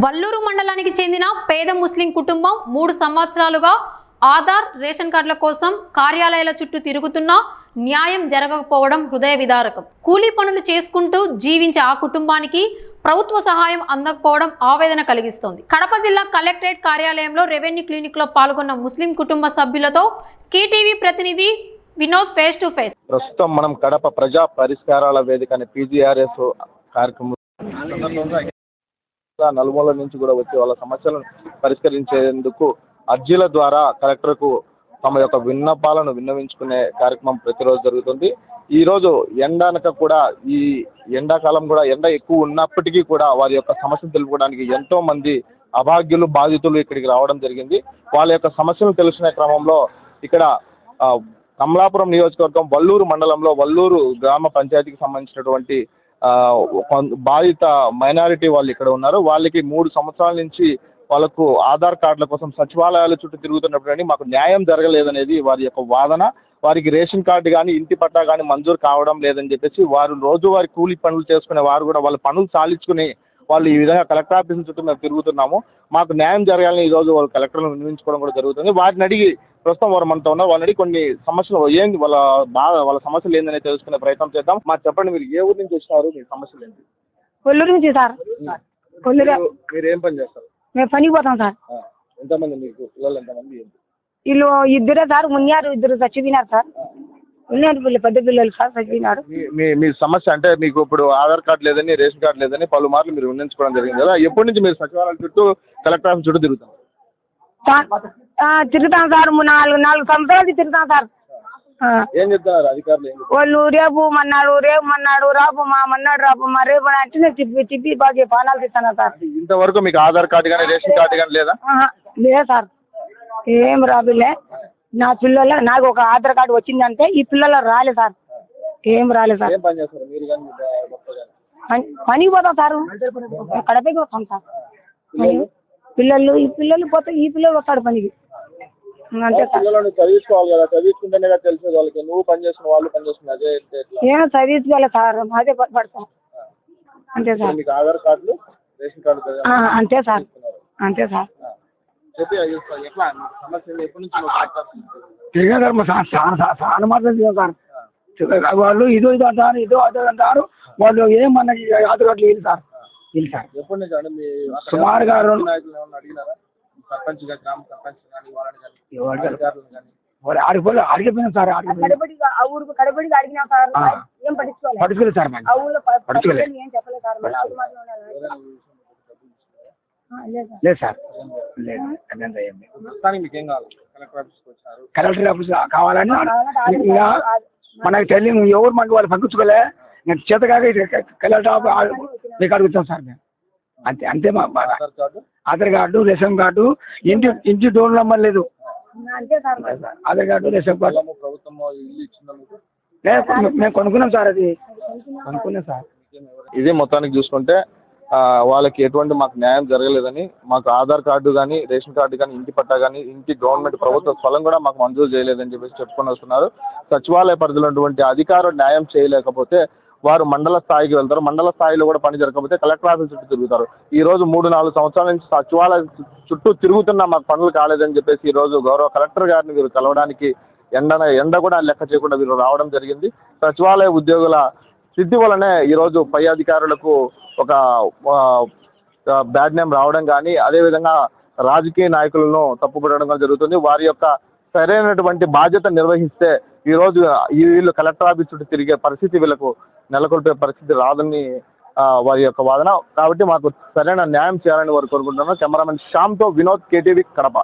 వల్లూరు మండలానికి చెందిన పేద ముస్లిం కుటుంబం 3 సంవత్సరాలుగా ఆధార్ రేషన్ కార్డుల కోసం కార్యాలయాల చుట్టూ తిరుగుతున్నా న్యాయం జరగకపోవడం హృదయ విదారకం. కూలీ పనులు చేసుకుంటూ జీవించే ఆ కుటుంబానికి ప్రభుత్వ సహాయం అందకపోవడం ఆవేదన కలిగిస్తోంది. కడప జిల్లా కలెక్టరేట్ కార్యాలయంలో రెవెన్యూ క్లినిక్ లో పాల్గొన్న ముస్లిం కుటుంబ సభ్యులతో కేటీవీ ప్రతినిధి వినోద్ ఫేస్ టు ఫేస్. ప్రస్తుతం మనం కడప ప్రజా పరిష్కారాల వేదిక అనే PGRS కార్యక్రమం నలుమూల నుంచి కూడా వచ్చి వాళ్ళ సమస్యలను పరిష్కరించేందుకు అర్జీల ద్వారా కలెక్టర్కు తమ యొక్క విన్నపాలను విన్నవించుకునే కార్యక్రమం ప్రతిరోజు జరుగుతుంది. ఈరోజు ఎండనక కూడా ఈ ఎండాకాలం కూడా ఎండ ఎక్కువ ఉన్నప్పటికీ కూడా వారి యొక్క సమస్యలు తెలుపుకోవడానికి ఎంతో మంది అభాగ్యులు బాధితులు ఇక్కడికి రావడం జరిగింది. వాళ్ళ యొక్క సమస్యలను తెలుసుకునే క్రమంలో ఇక్కడ కమలాపురం నియోజకవర్గం వల్లూరు మండలంలో వల్లూరు గ్రామ పంచాయతీకి సంబంధించినటువంటి బాధిత మైనారిటీ వాళ్ళు ఇక్కడ ఉన్నారు. వాళ్ళకి 3 సంవత్సరాల నుంచి వాళ్ళకు ఆధార్ కార్డుల కోసం సచివాలయాల చుట్టూ తిరుగుతున్నప్పుడు మాకు న్యాయం జరగలేదనేది వారి యొక్క వాదన. వారికి రేషన్ కార్డు కానీ ఇంటి పట్టా కానీ మంజూరు కావడం లేదని చెప్పేసి వారు రోజువారి కూలీ పనులు చేసుకునే వారు కూడా వాళ్ళ పనులు సాధించుకుని వాళ్ళు ఈ విధంగా కలెక్టర్ ఆఫీస్ చుట్టూ మేము తిరుగుతున్నాము, మాకు న్యాయం జరగాలని ఈరోజు వాళ్ళు కలెక్టర్లను వినియోగించుకోవడం కూడా జరుగుతుంది. వారిని అడిగి ప్రస్తుతం వారు మనతో ఉన్నారు, వాళ్ళని అడిగి కొన్ని సమస్యలు ఏంది వాళ్ళ సమస్యలు ఏందని తెలుసుకునే ప్రయత్నం చేద్దాం. మాకు చెప్పండి, మీరు ఏ ఊరు నుంచి వచ్చినారు, మీ సమస్యలు ఏంటి? కొల్లూరు నుంచి సార్. మీరు ఏం పని చేస్తారు? మేము పనికి పోతాం సార్. ఎంతమంది మీకు పిల్లలు, ఎంతమంది? వీళ్ళు ఇద్దరే సార్, మున్నారు, ఇద్దరు చచ్చిపోయినారు సార్. ఉన్నారు పెద్ద పిల్లలు సార్, చచ్చిపోయినారు. మీ సమస్య అంటే మీకు ఇప్పుడు ఆధార్ కార్డు లేదని రేషన్ కార్డు లేదని పలుమార్లు మీరు విన్నవించుకోవడం జరిగింది కదా, ఎప్పటి నుంచి మీరు సచివాలయం చుట్టూ కలెక్టర్ ఆఫీస్ చుట్టూ తిరుగుతాం? తిరుగుతాం సార్, 4 సంవత్సరాలు తిరుగుతాం సార్. ఏం చెప్తున్నారు అధికారులు? వాళ్ళు రేపు మన్నాడు రాపమ్మా, మన్నాడు రాపమ్మా, రేపు అంటే తిప్పి బాగా పానాలు తీస్తాను సార్. ఇంతవరకు మీకు ఆధార్ కార్డు కానీ రేషన్ కార్డు కానీ లేదా? లేదు సార్, ఏం రాబిలే. నా పిల్లల నాకు ఒక ఆధార్ కార్డు వచ్చిందంటే ఈ పిల్లలు రాలే సార్, ఏం రాలేదు సార్. పనికి పోతాం సార్, కడపకి వస్తాం సార్. ఈ పిల్లలు పోతే ఈ పిల్లలు వస్తాడు పనికి అంతే సార్. చదివించుకోవాలి కదా, చదివించుకుంటేనే తెలిసేది వాళ్ళకి. నువ్వు పని చేస్తున్న వాళ్ళు పని చేస్తున్నా అదే ఏం చదివించుకోవాలి సార్, అదే పడతాం అంతే సార్. మీకు ఆధార్ కార్డులు రేషన్ కార్డు అంతే సార్, అంతే సార్. చాలా మాత్రం సార్, వాళ్ళు ఇదో అంటారు, ఇదో అదో అంటారు. వాళ్ళు ఏమన్నా ఆధార్ కార్డులు లేదు సార్. ఎప్పటి నుంచి అంటే మీ సుమారుగా అడిగినారా? సర్పంచ్ గ్రామ సర్పంచ్ కానీ అడిగిపోయినా సార్, ఊరికి కడపడికి అడిగినా సార్, ఏం పట్టించుకోలేదు సార్. ఆ ఊళ్ళో పట్టించుకోలేదు, ఏం చెప్పలేదు సార్. లేదు సార్, లేదు. మీకేం కావాలి? కలెక్టర్ ఆఫీస్ కావాలని మనకు తెలియదు, ఎవరు మనకి వాళ్ళు పంపించుకోలే. నేను చేత కాక కలెక్టర్ ఆఫీస్ మీకు అడుగుతాం సార్ మేము, అంతే అంతే. మా ఆధార్ కార్డు రేషన్ కార్డు ఇంటి డోర్ నెంబర్ లేదు. ఆధార్ కార్డు రేషన్ కార్డు మేము కొనుక్కున్నాం సార్, అది కొనుక్కున్నాం సార్. ఇది మొత్తానికి చూసుకుంటే వాళ్ళకి ఎటువంటి మాకు న్యాయం జరగలేదని, మాకు ఆధార్ కార్డు కానీ రేషన్ కార్డు కానీ ఇంటి పట్టా కానీ ఇంటి గవర్నమెంట్ ప్రభుత్వ స్థలం కూడా మాకు మంజూరు చేయలేదని చెప్పేసి చెప్పుకొని వస్తున్నారు. సచివాలయ పరిధిలో ఉన్నటువంటి అధికారులు న్యాయం చేయలేకపోతే వారు మండల స్థాయికి వెళ్తారు. మండల స్థాయిలో కూడా పని జరగకపోతే కలెక్టర్ ఆఫీస్ చుట్టూ తిరుగుతారు. ఈరోజు 3-4 సంవత్సరాల నుంచి సచివాలయం చుట్టూ తిరుగుతున్నా మాకు పనులు కాలేదని చెప్పేసి ఈరోజు గౌరవ కలెక్టర్ గారిని వీరు కలవడానికి ఎండ కూడా లెక్క చేయకుండా వీరు రావడం జరిగింది. సచివాలయ ఉద్యోగుల స్థితి వలనే ఈరోజు పై అధికారులకు ఒక బ్యాడ్ నేమ్ రావడం కానీ, అదేవిధంగా రాజకీయ నాయకులను తప్పుపడడం కానీ జరుగుతుంది. వారి యొక్క సరైనటువంటి బాధ్యత నిర్వహిస్తే ఈరోజు వీళ్ళు కలెక్టర్ ఆఫీస్ చుట్టూ తిరిగే పరిస్థితి వీళ్ళకు నెలకొల్పే పరిస్థితి రాదని వారి యొక్క వాదన. కాబట్టి మాకు సరైన న్యాయం చేయాలని వారు కోరుకుంటున్నారు. కెమెరామెన్ శ్యామ్తో వినోద్, KTV కడప.